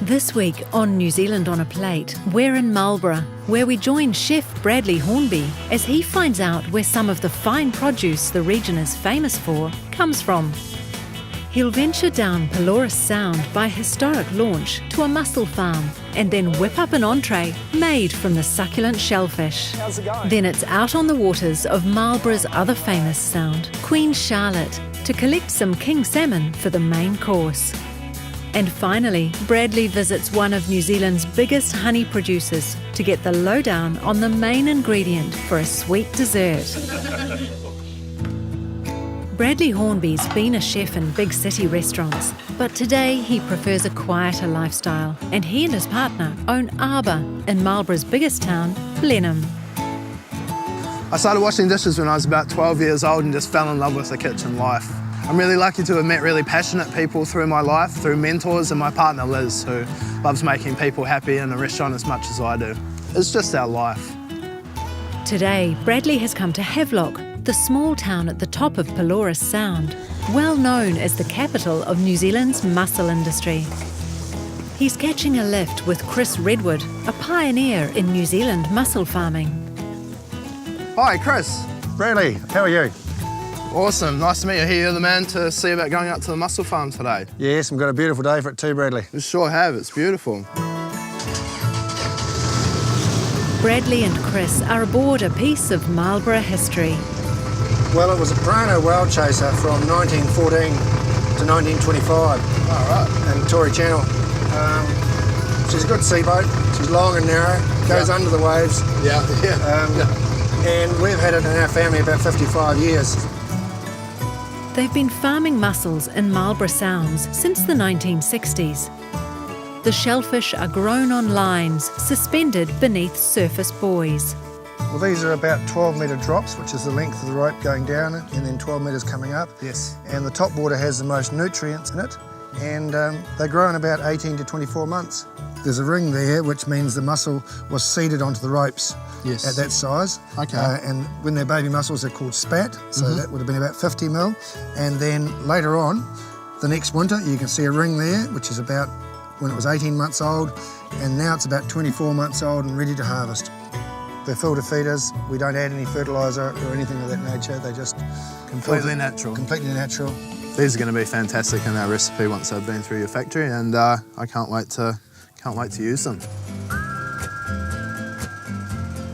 This week on New Zealand on a Plate, we're in Marlborough, where we join chef Bradley Hornby as he finds out where some of the fine produce the region is famous for comes from. He'll venture down Pelorus Sound by historic launch to a mussel farm and then whip up an entree made from the succulent shellfish. How's it going? Then it's out on the waters of Marlborough's other famous sound, Queen Charlotte, to collect some king salmon for the main course. And finally, Bradley visits one of New Zealand's biggest honey producers to get the lowdown on the main ingredient for a sweet dessert. Bradley Hornby's been a chef in big city restaurants, but today he prefers a quieter lifestyle, and he and his partner own Arbour in Marlborough's biggest town, Blenheim. I started washing dishes when I was about 12 years old and just fell in love with the kitchen life. I'm really lucky to have met really passionate people through my life, through mentors, and my partner Liz, who loves making people happy in a restaurant as much as I do. It's just our life. Today, Bradley has come to Havelock, the small town at the top of Pelorus Sound, well known as the capital of New Zealand's mussel industry. He's catching a lift with Chris Redwood, a pioneer in New Zealand mussel farming. Hi, Chris. Bradley, how are you? Awesome, nice to meet you. You're the man to see about going out to the mussel farm today. Yes, we've got a beautiful day for it too, Bradley. We sure have, it's beautiful. Bradley and Chris are aboard a piece of Marlborough history. Well, it was a Prano whale chaser from 1914 to 1925. All right. In Tory Channel. She's a good seaboat. She's long and narrow, goes under the waves. Yeah. And we've had it in our family about 55 years. They've been farming mussels in Marlborough Sounds since the 1960s. The shellfish are grown on lines suspended beneath surface buoys. Well, these are about 12-metre drops, which is the length of the rope going down and then 12 metres coming up. Yes. And the top water has the most nutrients in it, and they grow in about 18 to 24 months. There's a ring there, which means the mussel was seeded onto the ropes. Yes. At that size. Okay. And when they're baby mussels, they're called spat, so that would have been about 50 mil. And then later on, the next winter, you can see a ring there, which is about when it was 18 months old, and now it's about 24 months old and ready to harvest. They're filter feeders. We don't add any fertiliser or anything of that nature. They're just Completely natural. Completely natural. These are going to be fantastic in our recipe once they've been through your factory, and I can't wait to use them.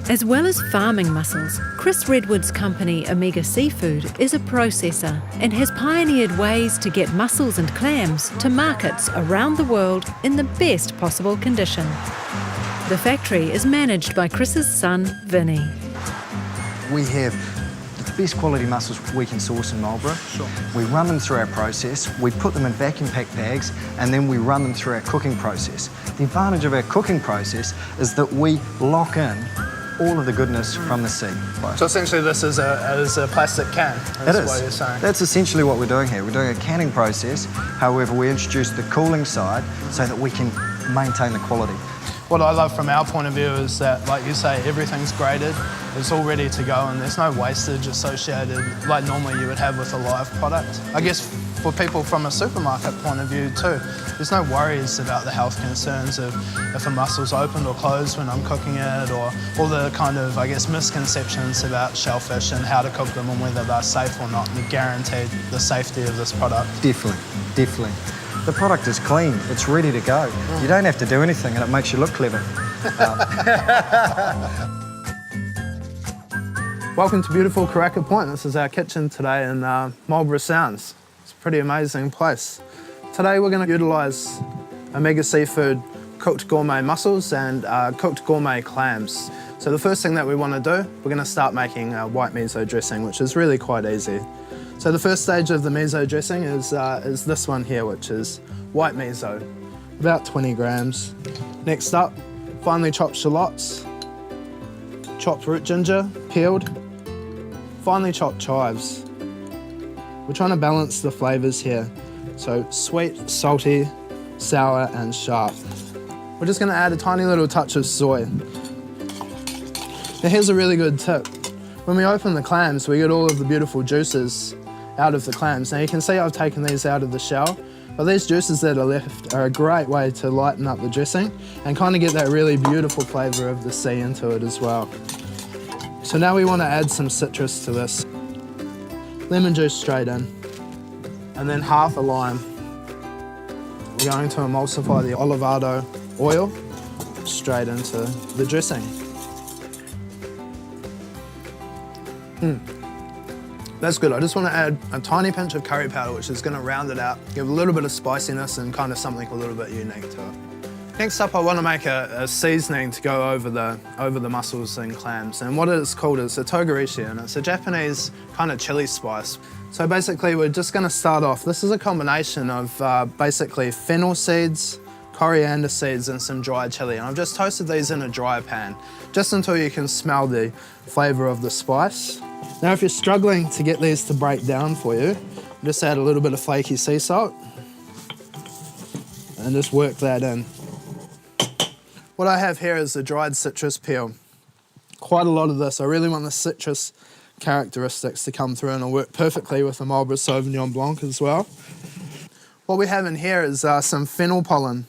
As well as farming mussels, Chris Redwood's company Omega Seafood is a processor and has pioneered ways to get mussels and clams to markets around the world in the best possible condition. The factory is managed by Chris's son, Vinny. We have the best quality mussels we can source in Marlborough. Sure. We run them through our process, we put them in vacuum packed bags, and then we run them through our cooking process. The advantage of our cooking process is that we lock in all of the goodness from the sea. So essentially this is a plastic can, It is is. what you're saying. That's essentially what we're doing here. We're doing a canning process, however we introduce the cooling side so that we can maintain the quality. What I love from our point of view is that, like you say, everything's graded, it's all ready to go, and there's no wastage associated like normally you would have with a live product. I guess for people from a supermarket point of view too, there's no worries about the health concerns of if a mussel's opened or closed when I'm cooking it, or all the kind of, I guess, misconceptions about shellfish and how to cook them and whether they're safe or not. You're guaranteed the safety of this product. Definitely. The product is clean, it's ready to go. You don't have to do anything and it makes you look clever. Welcome to beautiful Karaka Point. This is our kitchen today in Marlborough Sounds. It's a pretty amazing place. Today we're going to utilise Omega Seafood cooked gourmet mussels and cooked gourmet clams. So the first thing that we want to do, we're going to start making white miso dressing, which is really quite easy. So the first stage of the miso dressing is this one here, which is white miso, about 20 grams. Next up, finely chopped shallots, chopped root ginger, peeled, finely chopped chives. We're trying to balance the flavours here. So sweet, salty, sour and sharp. We're just going to add a tiny little touch of soy. Now here's a really good tip. When we open the clams, we get all of the beautiful juices out of the clams. Now you can see I've taken these out of the shell, but these juices that are left are a great way to lighten up the dressing and kind of get that really beautiful flavour of the sea into it as well. So now we want to add some citrus to this. Lemon juice straight in, and then half a lime. We're going to emulsify the Olivado oil straight into the dressing. That's good. I just want to add a tiny pinch of curry powder, which is going to round it out, give a little bit of spiciness and kind of something a little bit unique to it. Next up, I want to make a seasoning to go over the mussels and clams. And what it's called is a togarashi, and it's a Japanese kind of chili spice. So basically, we're just going to start off. This is a combination of basically fennel seeds, coriander seeds, and some dried chili. And I've just toasted these in a dry pan, just until you can smell the flavour of the spice. Now, if you're struggling to get these to break down for you, just add a little bit of flaky sea salt and just work that in. What I have here is the dried citrus peel. Quite a lot of this. I really want the citrus characteristics to come through, and it'll work perfectly with the Marlborough Sauvignon Blanc as well. What we have in here is some fennel pollen.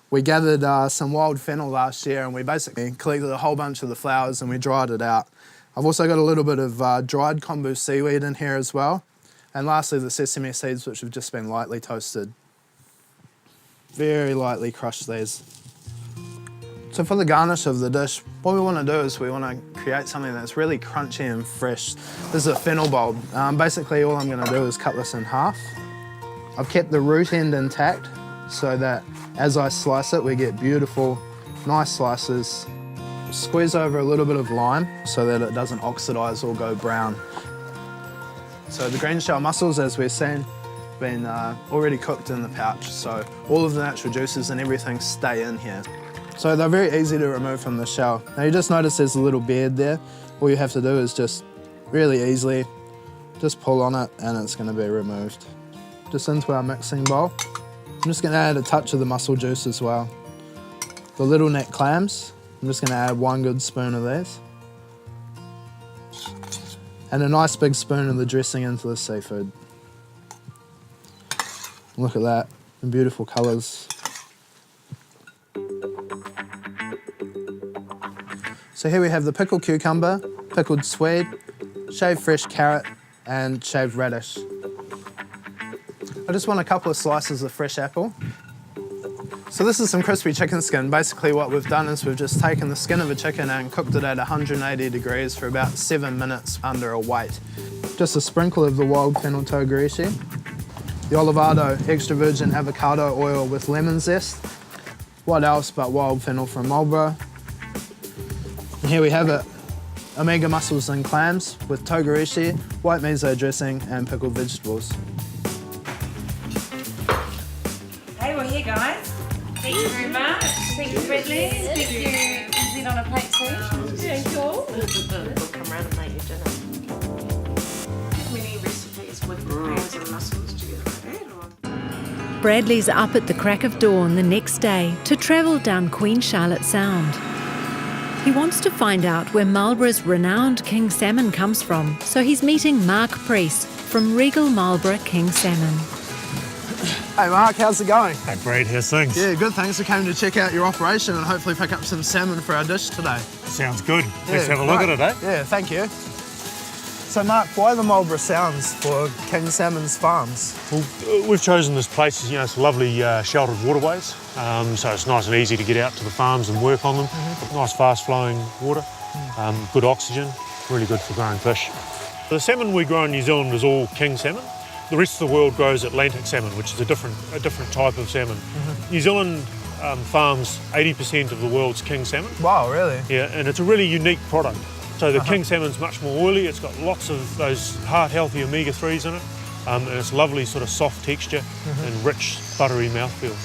We gathered some wild fennel last year, and we basically collected a whole bunch of the flowers and we dried it out. I've also got a little bit of dried kombu seaweed in here as well. And lastly, the sesame seeds, which have just been lightly toasted. Very lightly crush these. So for the garnish of the dish, what we want to do is we want to create something that's really crunchy and fresh. This is a fennel bulb. Basically, all I'm going to do is cut this in half. I've kept the root end intact so that as I slice it, we get beautiful, nice slices. Squeeze over a little bit of lime so that it doesn't oxidise or go brown. So the green shell mussels, as we've seen, been already cooked in the pouch, so all of the natural juices and everything stay in here. So they're very easy to remove from the shell. Now you just notice there's a little beard there. All you have to do is just really easily just pull on it and it's going to be removed. Just into our mixing bowl. I'm just going to add a touch of the mussel juice as well. The little neck clams, I'm just going to add 1 good spoon of these. And a nice big spoon of the dressing into the seafood. Look at that, the beautiful colours. So here we have the pickled cucumber, pickled swede, shaved fresh carrot, and shaved radish. I just want a couple of slices of fresh apple. So this is some crispy chicken skin. Basically what we've done is we've just taken the skin of a chicken and cooked it at 180 degrees for about 7 minutes under a weight. Just a sprinkle of the wild fennel togarashi, the Olivado extra virgin avocado oil with lemon zest. What else but wild fennel from Marlborough. And here we have it, omega mussels and clams with togarashi, white miso dressing and pickled vegetables. Hey, we're here, guys. Thank you very much. Thank you, Bradley. Thank you. Is it on a plate too? Yeah, cool. We'll come around and make you dinner. Many recipes with clams and mussels together like that? Bradley's up at the crack of dawn the next day to travel down Queen Charlotte Sound. He wants to find out where Marlborough's renowned king salmon comes from, so he's meeting Mark Priest from Regal Marlborough King Salmon. Hey Mark, how's it going? Hey Brad, how's things? Yeah, good, thanks. I came to check out your operation and hopefully pick up some salmon for our dish today. Sounds good. Let's have a look at it, eh? Yeah, thank you. So Mark, why the Marlborough Sounds for King Salmon's farms? Well, we've chosen this place, you know, it's lovely sheltered waterways, so it's nice and easy to get out to the farms and work on them. Nice fast flowing water, good oxygen, really good for growing fish. The salmon we grow in New Zealand is all king salmon. The rest of the world grows Atlantic salmon, which is a different type of salmon. New Zealand farms 80% of the world's king salmon. Wow, really? Yeah, and it's a really unique product. So the king salmon's much more oily, it's got lots of those heart-healthy omega-3s in it, and it's lovely sort of soft texture and rich, buttery mouthfeel.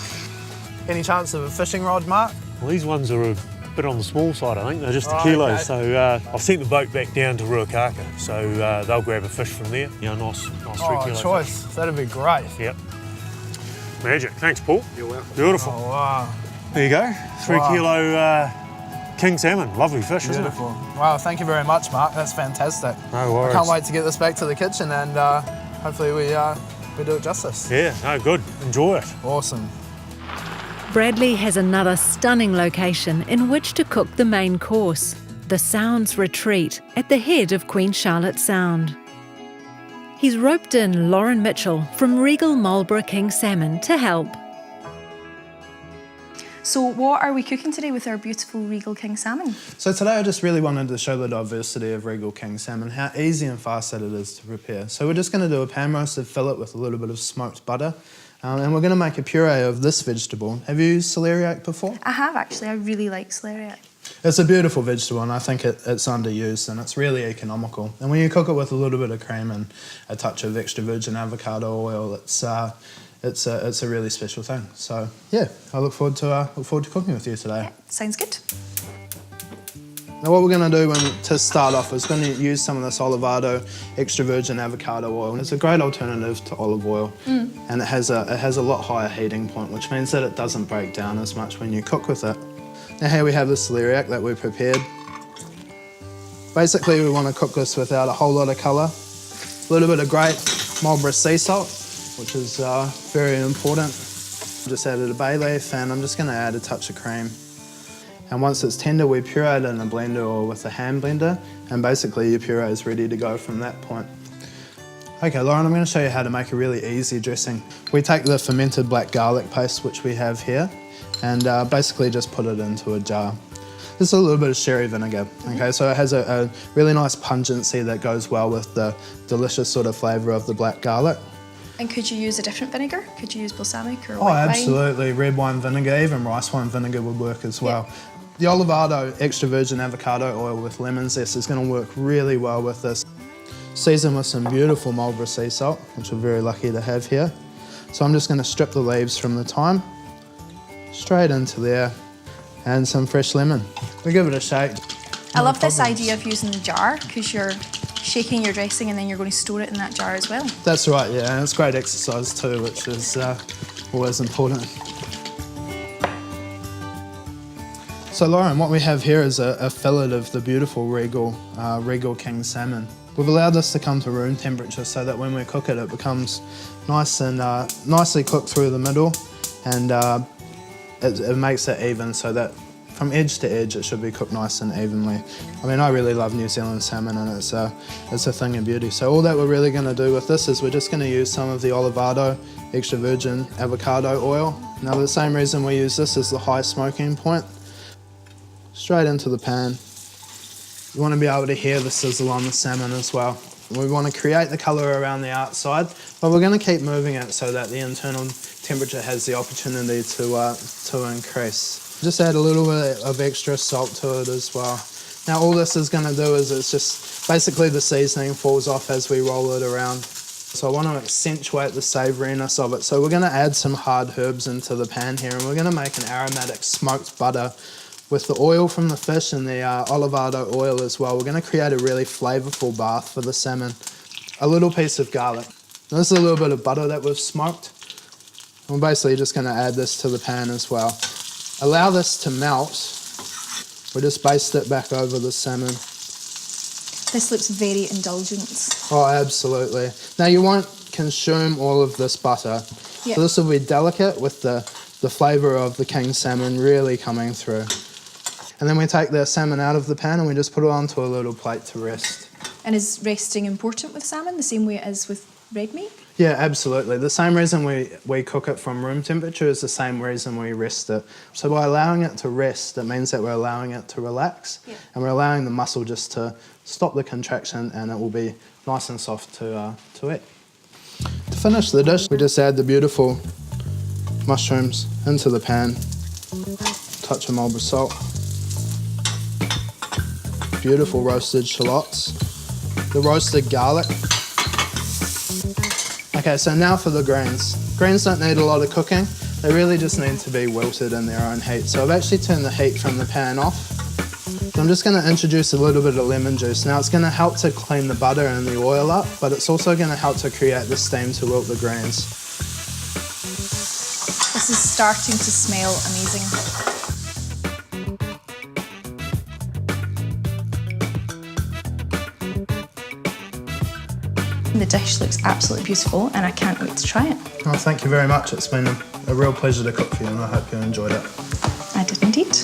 Any chance of a fishing rod, Mark? Well, these ones are bit on the small side, I think. They're just a kilo. Okay. So I've sent the boat back down to Ruakaka. So they'll grab a fish from there. You know, nice 3 kilo choice. That'd be great. fish. Yep. Magic. Thanks, Paul. You're welcome. Beautiful. Oh, wow. There you go. 3 Wow. kilo king salmon. Lovely fish, Beautiful. Wow, thank you very much, Mark. That's fantastic. isn't it? No worries. I can't wait to get this back to the kitchen and hopefully we do it justice. Yeah, no, good. Enjoy it. Awesome. Bradley has another stunning location in which to cook the main course, the Sounds Retreat at the head of Queen Charlotte Sound. He's roped in Lauren Mitchell from Regal Marlborough King Salmon to help. So what are we cooking today with our beautiful Regal King Salmon? So today I just really wanted to show the diversity of Regal King Salmon, how easy and fast that it is to prepare. So we're just going to do a pan roasted fillet with a little bit of smoked butter. And we're going to make a puree of this vegetable. Have you used celeriac before? I have actually, I really like celeriac. It's a beautiful vegetable and I think it's underused and it's really economical. And when you cook it with a little bit of cream and a touch of extra virgin avocado oil, it's a really special thing. So yeah, I look forward to cooking with you today. Yeah, sounds good. Now what we're going to do to start off is going to use some of this Olivado extra virgin avocado oil. It's a great alternative to olive oil and it has a lot higher heating point, which means that it doesn't break down as much when you cook with it. Now here we have the celeriac that we prepared. Basically we want to cook this without a whole lot of colour. A little bit of great Marlborough sea salt, which is very important. Just added a bay leaf and I'm just going to add a touch of cream. And once it's tender, we puree it in a blender or with a hand blender, and basically your puree is ready to go from that point. Okay, Lauren, I'm going to show you how to make a really easy dressing. We take the fermented black garlic paste, which we have here, and basically just put it into a jar. This is a little bit of sherry vinegar, okay, so it has a really nice pungency that goes well with the delicious sort of flavour of the black garlic. And could you use a different vinegar? Could you use balsamic or Oh, white wine? absolutely. Red wine vinegar, even rice wine vinegar would work as well. Yeah. The Olivado extra virgin avocado oil with lemon zest is going to work really well with this. Season with some beautiful Marlborough sea salt, which we're very lucky to have here. So I'm just going to strip the leaves from the thyme, straight into there, and some fresh lemon. We give it a shake. I love this idea of using the jar because you're shaking your dressing and then you're going to store it in that jar as well. That's right, yeah, and it's great exercise too, which is always important. So Lauren, what we have here is a fillet of the beautiful Regal King Salmon. We've allowed this to come to room temperature so that when we cook it, it becomes nice and nicely cooked through the middle, and it makes it even so that from edge to edge it should be cooked nice and evenly. I mean, I really love New Zealand salmon and it's a thing of beauty. So all that we're really going to do with this is we're just going to use some of the Olivado extra virgin avocado oil. Now the same reason we use this is the high smoking point. Straight into the pan. You want to be able to hear the sizzle on the salmon as well. We want to create the colour around the outside, but we're going to keep moving it so that the internal temperature has the opportunity to increase. Just add a little bit of extra salt to it as well. Now all this is going to do is it's just basically the seasoning falls off as we roll it around. So I want to accentuate the savouriness of it. So we're going to add some hard herbs into the pan here, and we're going to make an aromatic smoked butter with the oil from the fish and the Olivado oil as well. We're going to create a really flavourful bath for the salmon. A little piece of garlic. Now, this is a little bit of butter that we've smoked. We're basically just going to add this to the pan as well. Allow this to melt. We just baste it back over the salmon. This looks very indulgent. Oh, absolutely. Now you won't consume all of this butter. Yep. So this will be delicate with the flavour of the king salmon really coming through. And then we take the salmon out of the pan and we just put it onto a little plate to rest. And is resting important with salmon the same way it is with red meat? Yeah, absolutely. The same reason we cook it from room temperature is the same reason we rest it. So by allowing it to rest, it means that we're allowing it to relax, and we're allowing the muscle just to stop the contraction, and it will be nice and soft to eat. To finish the dish, we just add the beautiful mushrooms into the pan, touch of Marlborough salt, beautiful roasted shallots, the roasted garlic. Okay, so now for the greens. Greens don't need a lot of cooking. They really just need to be wilted in their own heat. So I've actually turned the heat from the pan off. I'm just going to introduce a little bit of lemon juice. Now it's going to help to clean the butter and the oil up, but it's also going to help to create the steam to wilt the greens. This is starting to smell amazing. The dish looks absolutely beautiful and I can't wait to try it. Oh, thank you very much. It's been a real pleasure to cook for you and I hope you enjoyed it. I did indeed.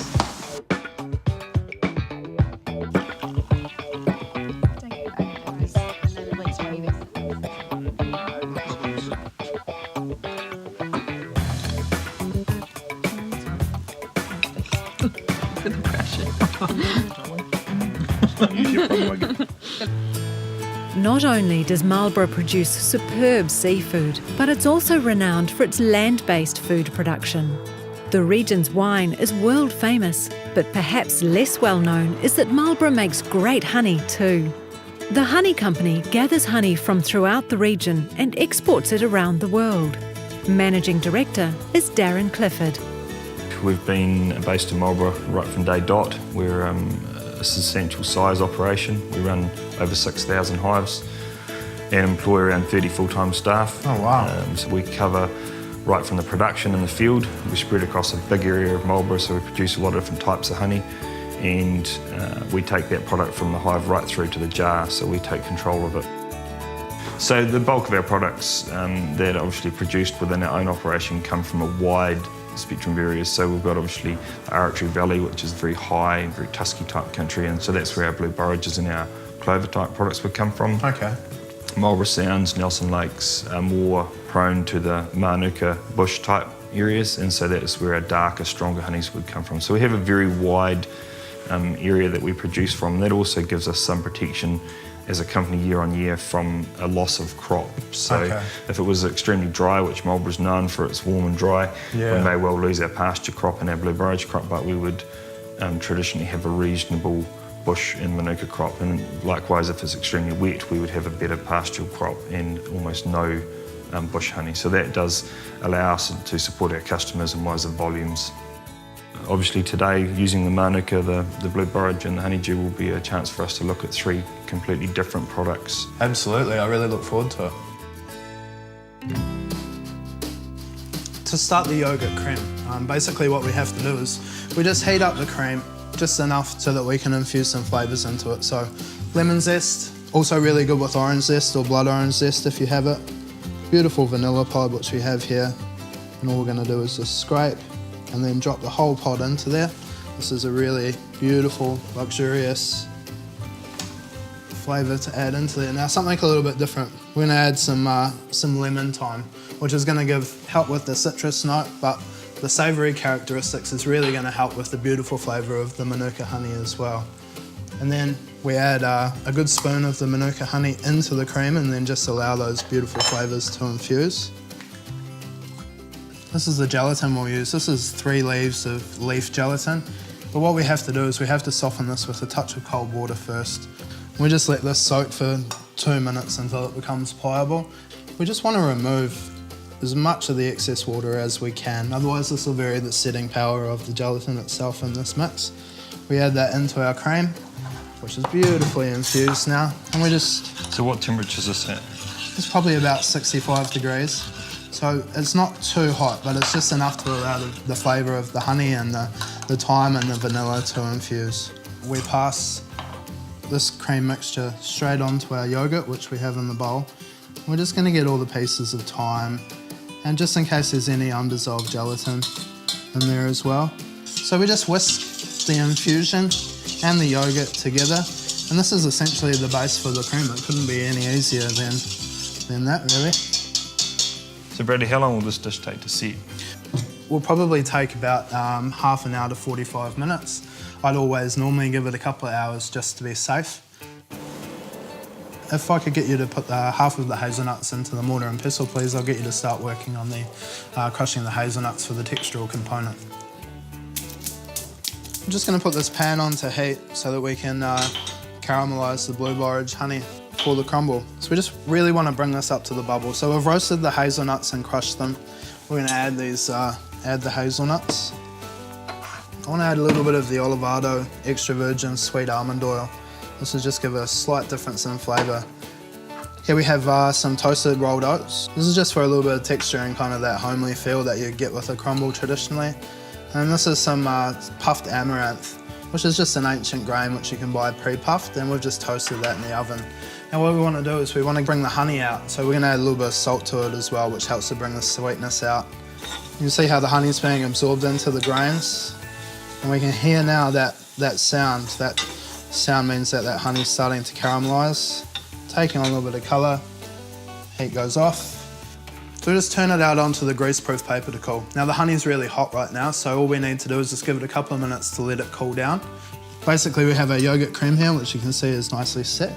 Not only does Marlborough produce superb seafood, but it's also renowned for its land-based food production. The region's wine is world famous, but perhaps less well known is that Marlborough makes great honey too. The honey company gathers honey from throughout the region and exports it around the world. Managing Director is Darren Clifford. We've been based in Marlborough right from day dot. We're a substantial size operation. We run over 6,000 hives and employ around 30 full-time staff. Oh wow. So we cover right from the production in the field. We spread across a big area of Marlborough, so we produce a lot of different types of honey, and we take that product from the hive right through to the jar, so we take control of it. So the bulk of our products that are obviously produced within our own operation come from a wide spectrum of areas. So we've got obviously the Arrowtree Valley, which is very high, very tusky type country, and so that's where our blue borrages and our clover type products would come from. Okay. Marlborough Sounds, Nelson Lakes are more prone to the Manuka bush type areas, and so that is where our darker, stronger honeys would come from. So we have a very wide area that we produce from. That also gives us some protection as a company year on year from a loss of crop. So if it was extremely dry, which Marlborough is known for, it's warm and dry, we may well lose our pasture crop and our blue borage crop, but we would traditionally have a reasonable bush and Manuka crop, and likewise if it's extremely wet we would have a better pastoral crop and almost no bush honey. So that does allow us to support our customers and wise of volumes. Obviously today, using the Manuka, the blue borage and the honeydew will be a chance for us to look at 3 completely different products. Absolutely, I really look forward to it. To start the yoghurt cream, basically what we have to do is we just heat up the cream just enough so that we can infuse some flavours into it. So lemon zest, also really good with orange zest or blood orange zest if you have it. Beautiful vanilla pod, which we have here. And all we're going to do is just scrape and then drop the whole pod into there. This is a really beautiful, luxurious flavour to add into there. Now something a little bit different. We're going to add some lemon thyme, which is going to help with the citrus note, but the savoury characteristics is really going to help with the beautiful flavour of the Manuka honey as well. And then we add a good spoon of the Manuka honey into the cream and then just allow those beautiful flavours to infuse. This is the gelatin we'll use. This is 3 leaves of leaf gelatin. But what we have to do is we have to soften this with a touch of cold water first. We just let this soak for 2 minutes until it becomes pliable. We just want to remove as much of the excess water as we can, otherwise this will vary the setting power of the gelatin itself in this mix. We add that into our cream, which is beautifully infused now, and we just... So what temperature is this at? It's probably about 65 degrees. So it's not too hot, but it's just enough to allow the flavour of the honey and the thyme and the vanilla to infuse. We pass this cream mixture straight onto our yoghurt, which we have in the bowl. We're just going to get all the pieces of thyme, and just in case there's any undissolved gelatin in there as well. So we just whisk the infusion and the yoghurt together, and this is essentially the base for the cream. It couldn't be any easier than that, really. So Bradley, how long will this dish take to set? Will probably take about half an hour to 45 minutes. I'd always normally give it a couple of hours just to be safe. If I could get you to put half of the hazelnuts into the mortar and pestle, please, I'll get you to start working on the crushing the hazelnuts for the textural component. I'm just going to put this pan on to heat so that we can caramelise the blue borage honey for the crumble. So we just really want to bring this up to the bubble. So we've roasted the hazelnuts and crushed them. we're going to add these, add the hazelnuts. I want to add a little bit of the Olivado extra virgin sweet almond oil. This will just give a slight difference in flavour. Here we have some toasted rolled oats. This is just for a little bit of texture and kind of that homely feel that you get with a crumble traditionally. And this is some puffed amaranth, which is just an ancient grain which you can buy pre-puffed, and we've just toasted that in the oven. And what we want to do is we want to bring the honey out, so we're going to add a little bit of salt to it as well, which helps to bring the sweetness out. You can see how the honey's being absorbed into the grains, and we can hear now that sound. That sound means that honey's starting to caramelise, taking on a little bit of colour. Heat goes off. So we just turn it out onto the greaseproof paper to cool. Now the honey's really hot right now, so all we need to do is just give it a couple of minutes to let it cool down. Basically we have our yoghurt cream here, which you can see is nicely set.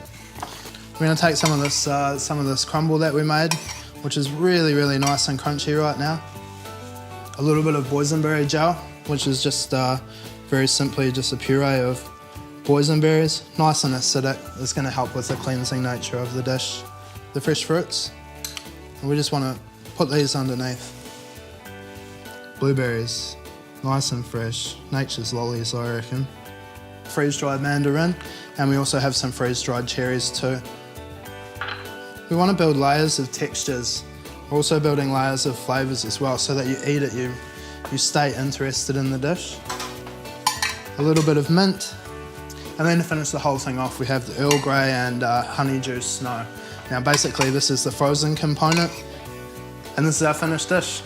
We're going to take some of this crumble that we made, which is really, really nice and crunchy right now. A little bit of boysenberry gel, which is just very simply just a puree of boysenberries. Nice and acidic. It's going to help with the cleansing nature of the dish. The fresh fruits. And we just want to put these underneath. Blueberries, nice and fresh. Nature's lollies, I reckon. Freeze-dried mandarin, and we also have some freeze-dried cherries too. We want to build layers of textures. We're also building layers of flavours as well, so that you eat it, you stay interested in the dish. A little bit of mint, and then to finish the whole thing off, we have the Earl Grey and honeydew snow. Now basically this is the frozen component, and this is our finished dish.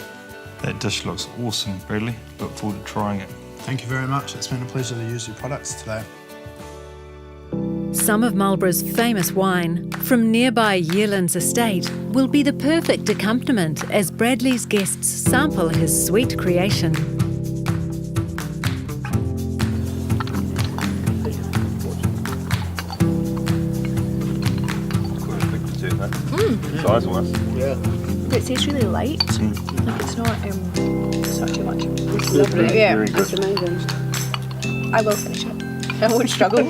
That dish looks awesome, Bradley. Look forward to trying it. Thank you very much. It's been a pleasure to use your products today. Some of Marlborough's famous wine from nearby Yearlands Estate will be the perfect accompaniment as Bradley's guests sample his sweet creation. Size-wise. Yeah. It tastes really light. Like it's not too much. It's lovely. Yeah, that's amazing. I will finish it. I won't struggle.